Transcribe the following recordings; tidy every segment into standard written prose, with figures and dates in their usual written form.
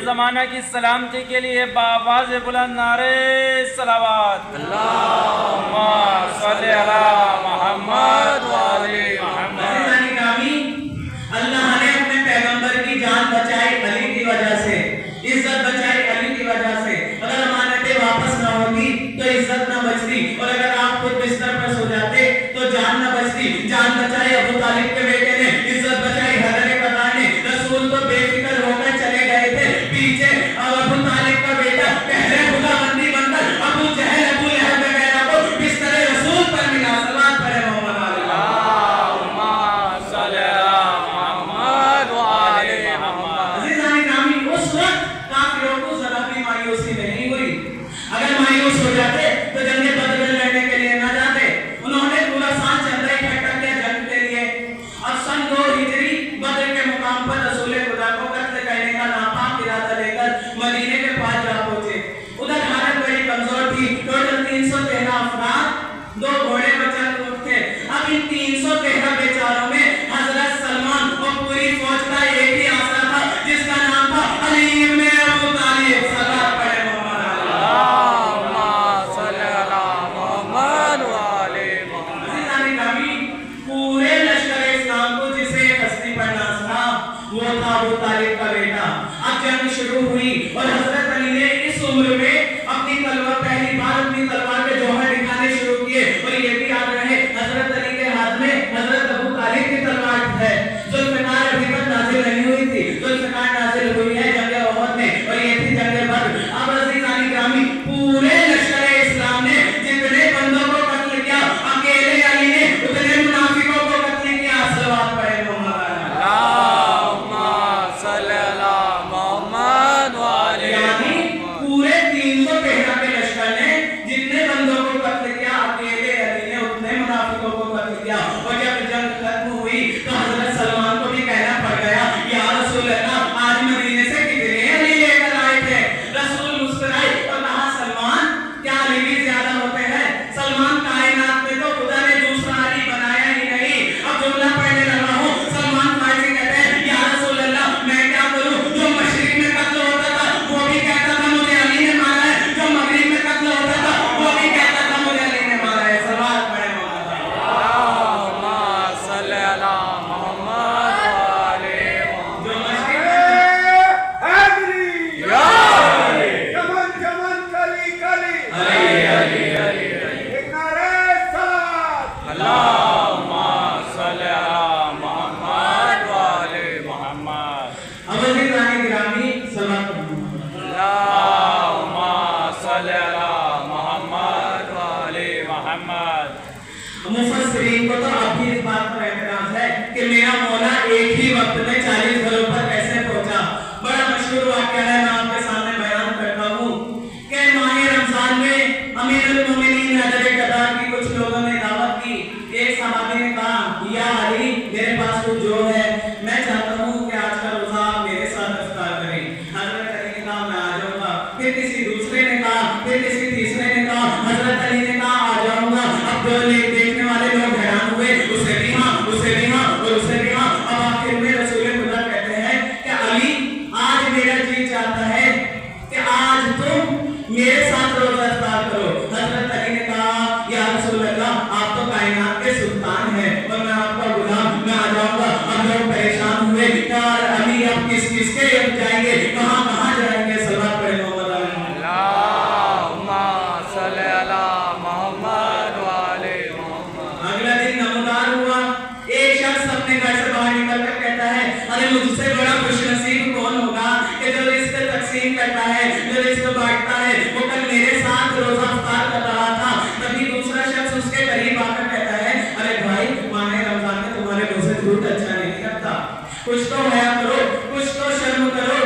ज़माना की सलामती के लिए बावाज़ बुलंद नारे सलावत। अल्लाहुम्मा सल्ली अला मुहम्मद व आले मुहम्मद। अल्लाह ने अपने पैगंबर की जान बचाई अली की वजह से, इज्जत बचाई अली की वजह से। अगर अमानतें वापस ना होती तो इज्जत ना बचती, और अगर आप खुद बिस्तर पर सो जाते तो जान ना बचती। जान बचाई अबू तालिब के बेटे ने, इज्जत बचाई हज़रत कदा ने। रसूल तो बेफिक्र होकर चले गए थे, पीछे अबू तालिब का बेटा पहले खुदाबंदी बनकर अबू जहल अबू लहब वगैरह को बिस्तर रसूल पर मिला। सलात पढ़े मोहम्मद अल्लाहुम्मा सल्ली अला मुहम्मद व आले मुहम्मद। अज़ीज़ान ग्रामी, उस वक्त काफिरों को जरा भी मायूसी नहीं हुई। अगर मायूस हो जाते तो जंगे बदर में लड़ने के लिए ना जाते। उन्होंने पूरा साल चंदा इकट्ठा किया जंग के लिए। अब सन 2 हिजरी बदर के मुकाम पर रसूल खुदा सहायता लेकर मदीने के पास जा पहुंचे। उधर हालत बड़ी कमजोर थी। टोटल 313 अफराद, 2 घोड़े बचल थे। अब इन 313 बेचारों में हजरत सलमान और पूरी फौज का एक ही आसरा था, जिसका नाम था अली इब्न अबू तालिब। सल्लल्लाहु अलैहि वसल्लम। पूरे लश्कर इस्लाम को जिसे हस्ती पर नाज था, वो था अबू तालिब का बेटा। अब जंग शुरू हुई और हजरत अली ने इस उम्र में अपनी तलवार, पहली बार अपनी तलवार के जौहर दिखाने शुरू किए। और ये भी याद रहे, हजरत अली के हाथ में हजरत अबू तालिब की तलवार है। जुल्फ़िकार अभी तक नाज़िल नहीं हुई थी, जुल्फ़िकार नाज़िल हुई है जंग उहद में, और ये थी जंग बद्र। अब अज़ीज़ान गिरामी, पूरे लश्कर इस्लाम ने जितने बंदों को कत्ल किया, अकेले अली ने उतने मुनाफिकों को कत्ल किया। सल्लल्लाहु अलैहि वसल्लम। यानी पूरे 313 के लश्कर ने जितने बंदों को कत्ल किया, अकेले अली ने उतने मुनाफिकों को कत्ल किया। और जब जंग खत्म हुई तो हजरत सलमान को भी कहना पड़ गया, या रसूल अल्लाह, आज मदीने से कितने अली लेकर आए थे? रसूल मुस्कुराए और कहा, सलमान, क्या अली भी ज्यादा होते हैं? सलमान, कायनात में तो खुदा ने दूसरा अली बनाया ही नहीं। अब जुमला पढ़ने लगा हूँ। सलमान फारसी कहते हैं, या रसूल अल्लाह, मैं क्या करूँ? जो मशरिक में कत्ल होता था वो भी कहता था मुझे अली ने मारा है, जो मगरिब में कत्ल होता था वो भी कहता था मुझे अली ने मारा है। सवाल पढ़े मुफस्सिरीन को तो अब भी इस बात पर एतराज है कि मेरा मौला एक ही वक्त में 40 घरों पर कैसे पहुंचा। बड़ा मशहूर वाक़या है, मैं आपके सामने बयान करता हूँ कि माह रमजान में अमीरुल मोमिनीन हज़रत गदा की कुछ लोगों ने दावत की। एक सहाबी ने कहा, या अली, मेरे पास कुछ जो है, मैं चाहता हूँ कि आज का रोजा आप मेरे साथ इफ्तार करें। हज़रत अली ने कहा, मैं आ जाऊँगा। फिर किसी दूसरे ने कहा, फिर किसी तीसरे ने कहा, हज़रत अली ने कहा, आ जाऊँगा। अब दो देखने वाले लोग हैरान हुए, उसे भी हाँ, उसे भी हाँ और उसे भी हाँ। अब आखिर में रसूल खुदा कहते हैं कि अली, आज मेरा जी चाहता है कि आज तुम मेरे साथ रोजा इफ्तार करो। हज़रत अली ने कहा, या रसूल अल्लाह, आप तो कायनात के सुल्तान हैं और मैं आपका गुलाम, मैं आ जाऊँगा। अब लोग परेशान हुए, यार अली अब किसके जाएंगे, कहाँ जाएंगे? सलात पढ़े अगला दिन नमूदार हुआ। एक शख्स अपने घर से बाहर निकल कर कहता है, अरे मुझसे बड़ा खुशनसीब कौन होगा कि जो रिस्क तकसीम करता है, जो रिस्क बांटता है। वो कल मेरे साथ रोजा इफ्तार कर रहा था। तभी दूसरा शख्स उसके करीब आकर कहता है, अरे भाई, माह रमजान में तुम्हारे मुंह से झूठ अच्छा नहीं लगता, कुछ तो हया करो, कुछ तो शर्म करो।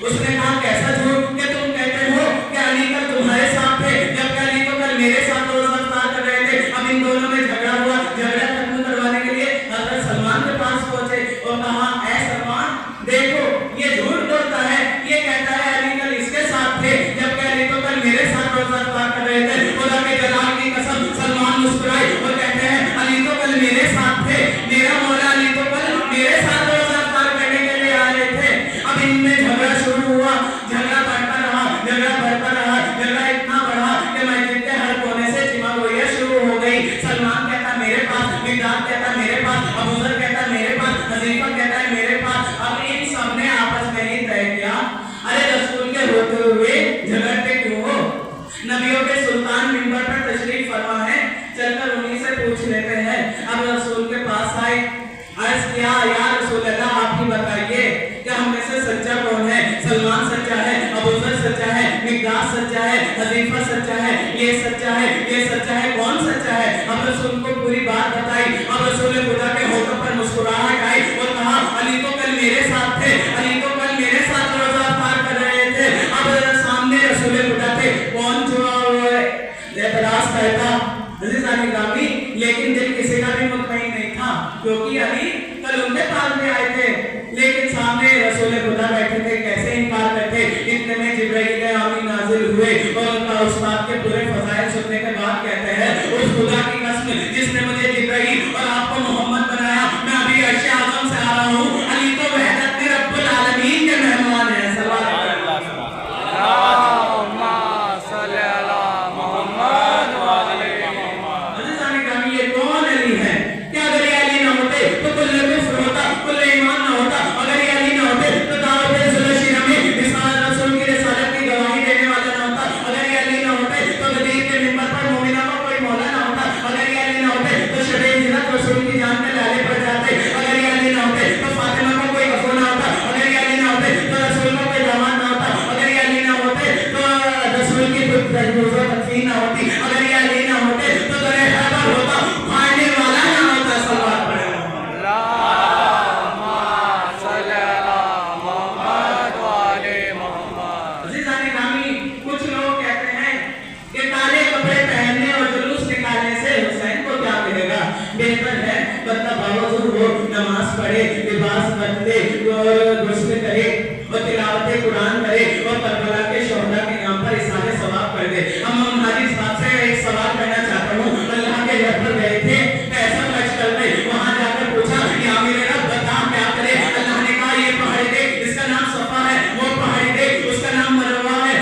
उसने कहा, कैसा झूठ कि तुम कहते हो कि अली कल तुम्हारे साथ थे, जबकि अली तो कल मेरे साथ रोजा इफ्तार कर रहे थे। अब इन दोनों में झगड़ा हुआ। झगड़ा खत्म करवाने के लिए हज़रत सलमान के पास पहुंचे और कहा, ऐ सलमान, देखो ये झूठ बोलता है, ये कहता है अली कल इसके साथ थे, जबकि अली तो कल मेरे साथ रोजा इफ्तार कर रहे थे। खुदा के जलाल की कसम। सलमान मुस्कुराए और कहते हैं, अली तो कल मेरे साथ थे, मेरा मौला अली तो कल मेरे साथ रोजा इफ्तार करने के लिए आ रहे थे। अब इनमें झगड़ा शुरू हुआ। झगड़ा बढ़ता रहा, झगड़ा इतना बढ़ा कि मस्जिद के हर कोने से चिमागोइयां शुरू हो गई। सलमान कहता मेरे पास, मिकदाद कहता मेरे पास, अबू ज़र कहता मेरे पास, हज़ीफा कहता है मेरे पास। अब इन सब ने आपस में ही तय किया, अरे रसूल के होते हुए झगड़ते क्यों हो? नबियों के सुल्तान मिंबर पर तशरीफ फरमा है, चलकर उन्हीं से पूछ लेते हैं। अब रसूल के पास आए, अर्ज किया, या रसूल अल्लाह, आप ही बताइए कि हम में से सच्चा कौन है? सलमान सच्चा है, अबू ज़र सच्चा है, मिकदाद सच्चा है, हज़ीफा सच्चा है, ये सच्चा है, ये सच्चा है, कौन सच्चा है? अब रसूल को पूरी बात बताई। अब रसूल खुदा के होठों पर मुस्कुराहट आई और कहा, अली तो कल मेरे साथ थे, अली तो कल मेरे साथ रोजा इफ्तार कर रहे थे। अब सामने रसूल खुदा थे, कौन छुआ हुआ है? एतराज़ करता अज़ीज़ान गिरामी, लेकिन दिल किसी का भी मुतमईन नहीं था, क्योंकि अली कल उनके पास में आए थे, लेकिन सामने रसूल खुदा बैठे थे, कैसे इनकार करते? दुरुस्त करे और तिलावत कुरान करे और करबला के शोहदा के नाम पर इसारे सवाब कर दे। हम हाजी साहब से एक सवाल करना चाहता हूँ, अल्लाह के घर पर गए थे, पैसा खर्च करते, वहाँ जाकर पूछा या मेरे रब बता क्या करे। अल्लाह ने कहा ये पहाड़ी देख, इसका नाम सफा है, वो पहाड़ी देख, उसका नाम मरवा है,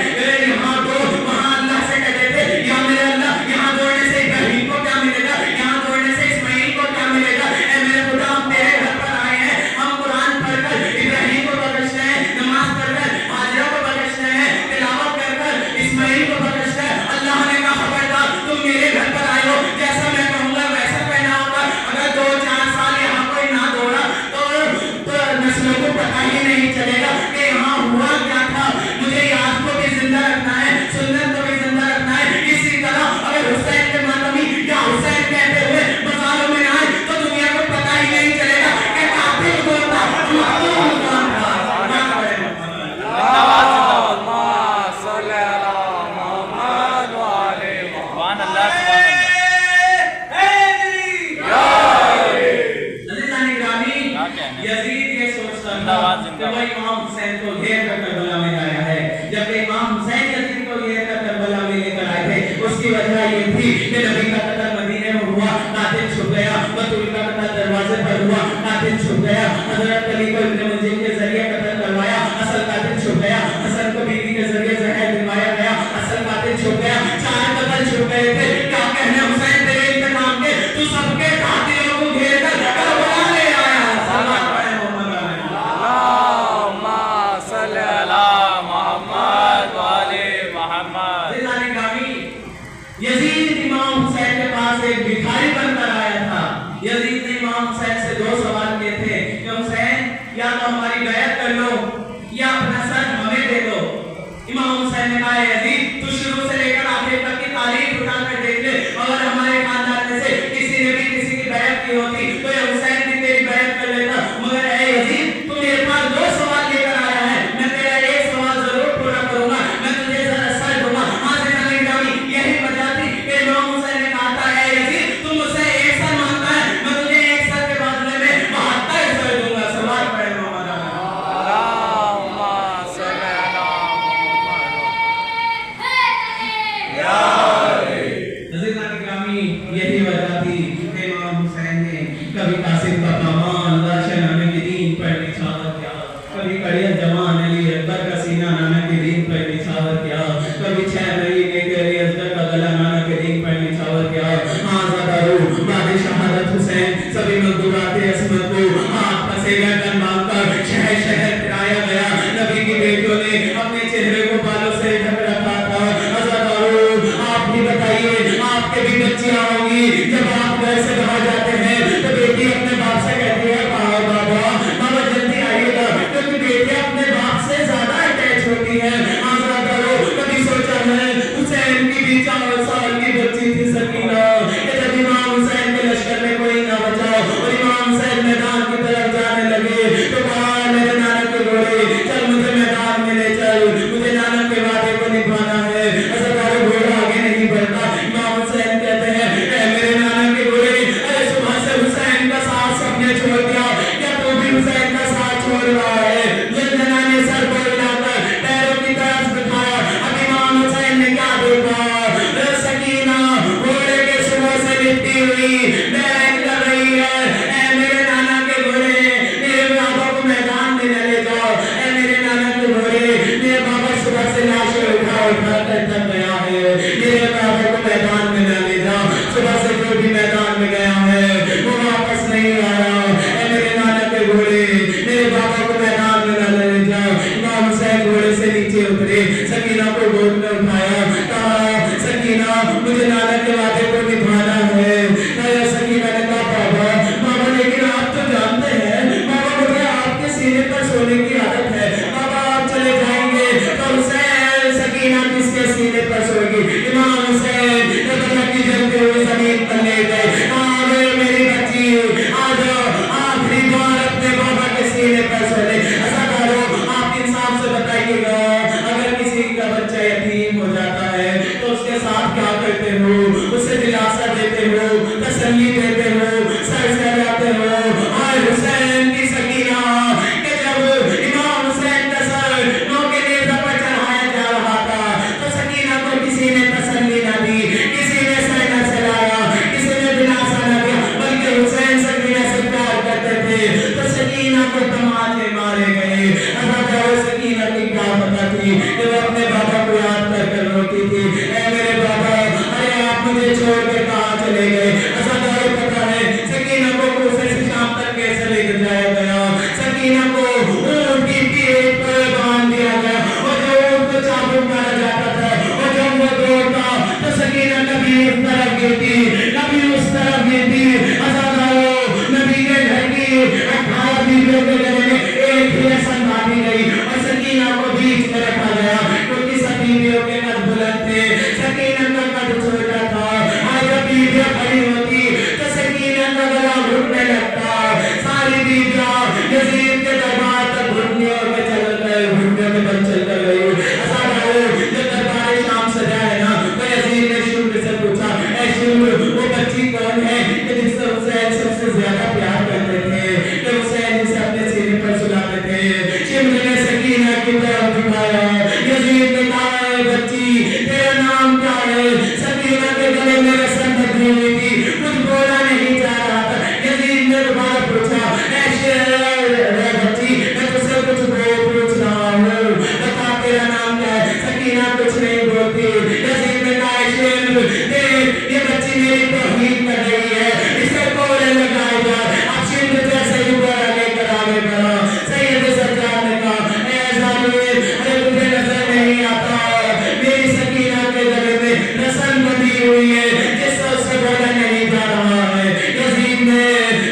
यहाँ दौड़। वहाँ अल्लाह से कहते थे या मेरे अल्लाह यहाँ दौड़ने से इब्राहिम को क्या मिलेगा, यहाँ दौड़ने से इस्माइल को क्या मिलेगा। ऐ मेरे खुदा हम तेरे घर पर आए हैं, हम कुरान पढ़कर इब्राहिम को बख्शते हैं, नमाज पढ़कर हाजिरा को बख्शते हैं, तिलावत कर कर इस्माइल को बख्शते हैं। अल्लाह ने कहा खबरदार तुम मेरे घर पर आए हो, जैसा मैं कहूँगा वैसा कहना होगा। अगर 2-4 साल यहाँ कोई ना दौड़ा तो नस्लों को पता ही नहीं चलेगा कि यहाँ हुआ क्या था। मुझे याद को भी जिंदा रखना है, सुन्नत को भी जिंदा रखना है। इसी तरह अगर हुसैन के मातमी या हुसैन कहते हुए बाजारों में आए तो दुनिया को पता ही नहीं चलेगा कि कातिल कौन था, मखतूल कौन था। यजीद ये सोचता था कि वो इमाम हुसैन को घेर कर करबला में लाया है। जब इमाम हुसैन यजीद को घेर कर करबला में लेकर आए थे, उसकी वजह ये थी कि नबी का कत्ल मदीने में हुआ, कातिल छुप गया। बतूल का कत्ल दरवाजे पर हुआ, कातिल छुप गया। हजरत अली को इब्न मुलजिम के जरिए कत्ल करवाया, असल कातिल छुप गया। हसन को बीवी के जरिए जहर दिलवाया गया, असल कातिल छुप गया। 4 कत्ल छुप गए थे। क्या कहने हुसैन तेरे इंतकाम के, तू सबके कातिलों को घेर कर करबला ले आया। यजीद इमाम हुसैन के पास एक भिखारी बनकर आया था। यजीद ने इमाम हुसैन से 2 सवाल किए थे कि हुसैन या तो हमारी बैत कर लो या अपना सर हमें दे दो। इमाम हुसैन ने कहा यजीद तू शुरू से लेकर आखिर तक की तारीख उठाकर देख ले, अगर हमारे खानदान में से किसी ने भी किसी की बैत की होती तो ये हुसैन की तेरी बैत कर लेता। मगर ऐ यजीद तू मेरे पास 2 सवाल लेकर आया है, मैं तेरा एक सवाल जरूर पूरा करूंगा, मैं तुझे जरा सर दूंगा। यही वजह थी कि इमाम हुसैन ने कहा था ऐ यजीद तू मुझसे एक सर मांगता है, मैं तुझे एक सर के बदले में 72 सर दूंगा। सवाल पढ़े यही वजह थी कि इमाम हुसैन ने कभी कासिम का कमाल लाशनाने के दीन पर निछावर किया, कभी कड़ियत जवान अली अकबर का सीना नाना के दीन पर निछावर किया, कभी 6 महीने के अली अकबर का गला नाना के दीन पर निछावर किया। आज़ादारू बाद शहादत हुसैन सभी मजदूरात असमत को आप फंसे गर्दन बांधकर शहर शहर फिराया गया। नबी की बेटियों ने अपने चेहरे को बालों से ढक रखा था। आज़ादारू आप भी बताइए, आपके भी बच्चियां होंगी, जब आप घर से बाहर जाते हैं तो बेटी अपने बाप से कहती है बाबा बाबा जल्दी आइएगा, क्योंकि बेटे अपने बाप से ज्यादा छोड़ के कहाँ चले गए। अज़ादारों पता है सकीना को कोसे से शाम तक कैसे लेकर जाया गया। सकीना को ऊँट की पीठ पर बांध दिया गया और जो ऊँट को चाबुक मारा जाता था और जब वो दौड़ता तो सकीना कभी इस तरफ गिरती कभी उस तरफ गिरती। अज़ादारों नबी के घर की 18 बीवियों के गले में एक ही रस्म बांधी गई और सकीना को बीच में रखा गया क्योंकि सब बीवियों के कद बुलंद थे, सकीना का कद छोटा था। और जब बीवियां खड़ी होती तो सकीना का गला घुटने लगता। सारी बीवियां यजीद के दरबार तक घुटनियों में चल गए, घुटनियों में बल चल कर गई। अज़ादारों जब दरबार शाम सजा है ना तो यजीद ने शुम्र से पूछा, ऐ शुम्र वो बच्ची कौन है कि जिससे हुसैन सबसे ज्यादा प्यार करते थे, कि हुसैन जिसे अपने सीने पर सुलाते थे। शुम्र ने सकीना की तरफ दिखाया। यजीद ने कहा, ऐ बच्ची तेरा नाम क्या है? सकीना के गले में रस्म बंधी हुई थी, कुछ बोला नहीं जा रहा था। यजीद ने दोबारा पूछा, ऐ बच्ची मैं तुझसे कुछ पूछ रहा हूँ, बता तेरा नाम क्या है? सकीना कुछ नहीं बोलती। यजीद ने कहा, शुम्र देख ये बच्ची मेरी तौहीन कर रही है, इसे कोड़े लगाए जा। अब शुम्र जैसे ही बोला लेकर आगे बढ़ा। सैयद सज्जाद ने कहा, ऐ ज़ालिम अरे तुझे नजर नहीं आता मेरी सकीना के गले में रस्म बंधी हुई है जिससे उससे बोला नहीं जा रहा है। यजीद ने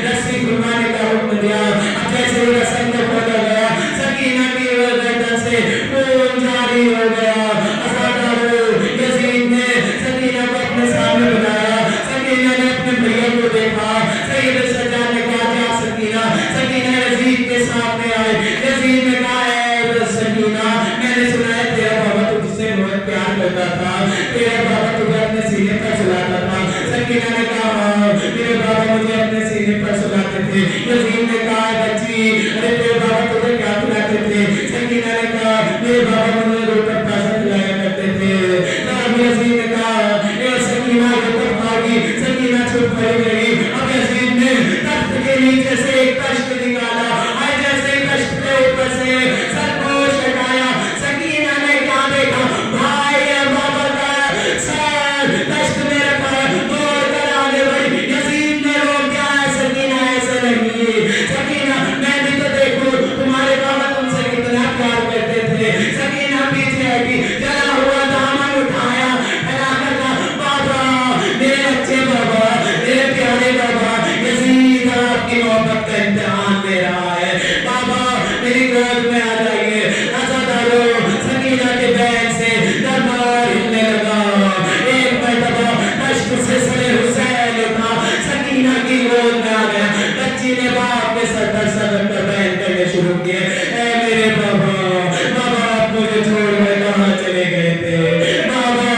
रस्सी खुलवाने का हुक्म दिया। अब जैसे ही रस्म को खोला गया सकीना की गर्दन से खून जारी हो गया। अज़ादारों यजीद ने सकीना को अपने सामने बुलाया। सकीना ने अपने भैया को देखा। सैयद सज्जाद ने कहा, क्या सकीना? सकीना यजीद के सामने आई। यजीद ने कहा, ऐ सकीना मैंने सुना है तेरा बाबा तुझसे बहुत प्यार करता था, तेरा बाबा तुझे अपने सीने पर सुलाता था। सकीना ने कहा, हाँ मेरे बाबा मुझे अपने सीने पर सुलाते थे। यजीद ने कहा, बच्ची अरे तेरे बाबा तुझे क्या खिलाते थे? सकीना ने कहा, मेरे बाबा मुझे रोटी ताज़ा खिलाया करते थे। तब यजीद ने कहा, ए सकीना रोटी खाओगी? सकीना चुप खड़ी रही। अब यजीद ने तख्त के नीचे से एक कश्त निकाला और जैसे कश्त के ऊपर से सरपोश हटाया सकीना ने क्या देखा? भाई बाबा का सर कश्त में रखा है, दौड़ कर आगे बढ़ी। यजीद ने रोक दिया, सकीना ऐसे नहीं, सकीना मैं भी तो देखूं तुम्हारे बाबा तुमसे कितना प्यार करते थे। सकीना पीछे हटी, जला हुआ दामन उठाया, फैला कर कहा, बाबा मेरे अच्छे बाबा मेरे प्यारे बाबा, यजीद आपकी मोहब्बत का इम्तिहान ले रहा है, बाबा मेरी गोद में आ जाइए। अज़ादारों सकीना के बैग से दरबार हिलने लगा। एक मरतबा कश्त से सरे हुसैन उठा, सकीना की गोद में आ गया। बच्ची ने बाप के सर पर सर रखकर बैन करने शुरू किए, ऐ मेरे बाबा, बाबा आप मुझे छोड़ कर कहाँ चले गए थे? बाबा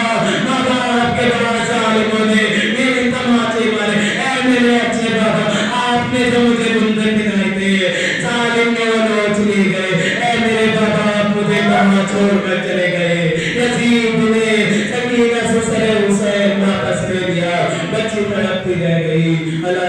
बाबा आपके बाद ज़ालिमों ने मेरे तमाचे मारे। ऐ मेरे अच्छे बाबा आपने जो मुझे गुंदन दिखाए थे ज़ालिम ने वो नोच लिए गए। ऐ मेरे बाबा आप मुझे कहाँ छोड़ कर चले गए? यजीद ने सकीना से सरे हुसैन वापस ले लिया। बच्ची तड़पती रह गई। अल्लाह